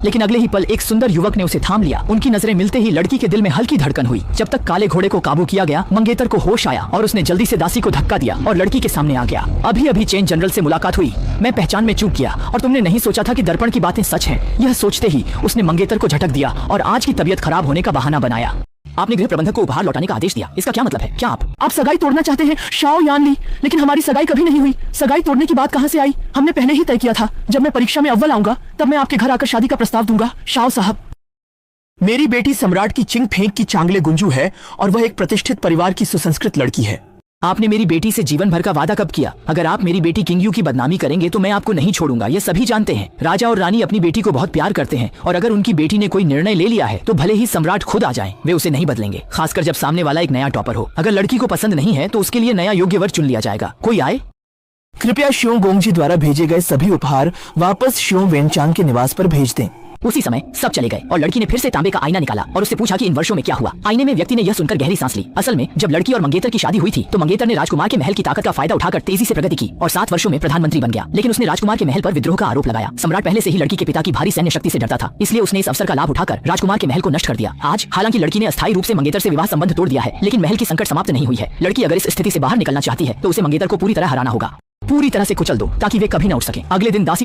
लेकिन अगले ही पल एक सुंदर युवक ने उसे थाम लिया। उनकी नजरें मिलते ही लड़की के दिल में हल्की धड़कन हुई। जब तक काले घोड़े को काबू किया गया, मंगेतर को होश आया और उसने जल्दी से दासी को धक्का दिया और लड़की के सामने आ गया। अभी अभी चेन जनरल से मुलाकात हुई, मैं पहचान में चूक गया और तुमने नहीं सोचा था कि दर्पण की बातें सच हैं। यह सोचते ही उसने मंगेतर को झटक दिया और आज की तबीयत खराब होने का बहाना बनाया। आपने गृह प्रबंधक को उपहार लौटाने का आदेश दिया, इसका क्या मतलब है? क्या आप सगाई तोड़ना चाहते हैं शाओ यानली? लेकिन हमारी सगाई कभी नहीं हुई। सगाई तोड़ने की बात कहां से आई? हमने पहले ही तय किया था, जब मैं परीक्षा में अव्वल आऊंगा तब मैं आपके घर आकर शादी का प्रस्ताव दूंगा। शाओ साहब, मेरी बेटी सम्राट की चिंग फेंक की चांगले गुंजू है और वह एक प्रतिष्ठित परिवार की सुसंस्कृत लड़की है। आपने मेरी बेटी से जीवन भर का वादा कब किया? अगर आप मेरी बेटी किंगयू की बदनामी करेंगे तो मैं आपको नहीं छोड़ूंगा, ये सभी जानते हैं। राजा और रानी अपनी बेटी को बहुत प्यार करते हैं और अगर उनकी बेटी ने कोई निर्णय ले लिया है तो भले ही सम्राट खुद आ जाएं, वे उसे नहीं बदलेंगे, खासकर जब सामने वाला एक नया टॉपर हो। अगर लड़की को पसंद नहीं है तो उसके लिए नया योग्य वर चुन लिया जाएगा। कोई आए? कृपया शियो गोंगजी द्वारा भेजे गए सभी उपहार वापस शियो वेनचांग के निवास पर भेज दें। उसी समय सब चले गए और लड़की ने फिर से तांबे का आईना निकाला और उससे पूछा कि इन वर्षों में क्या हुआ। आईने में व्यक्ति ने यह सुनकर गहरी सांस ली। असल में जब लड़की और मंगेतर की शादी हुई थी तो मंगेतर ने राजकुमार के महल की ताकत का फायदा उठाकर तेजी से प्रगति की और 7 वर्षों में प्रधानमंत्री बन गया। लेकिन उसने राजकुमार के महल पर विद्रोह का आरोप लगाया। सम्राट पहले से ही लड़की के पिता की भारी सैन्य शक्ति से डरता था, इसलिए उसने इस अवसर का लाभ उठाकर राजकुमार के महल को नष्ट कर दिया। आज हालांकि लड़की ने अस्थायी रूप से मंगेतर से विवाह संबंध तोड़ दिया है, लेकिन महल की संकट समाप्त नहीं हुई है। लड़की अगर इस स्थिति से बाहर निकलना चाहती है तो उसे मंगेतर को पूरी तरह हराना होगा। पूरी तरह से कुचल दो ताकि वे कभी न उठ सके। अगले दिन दासी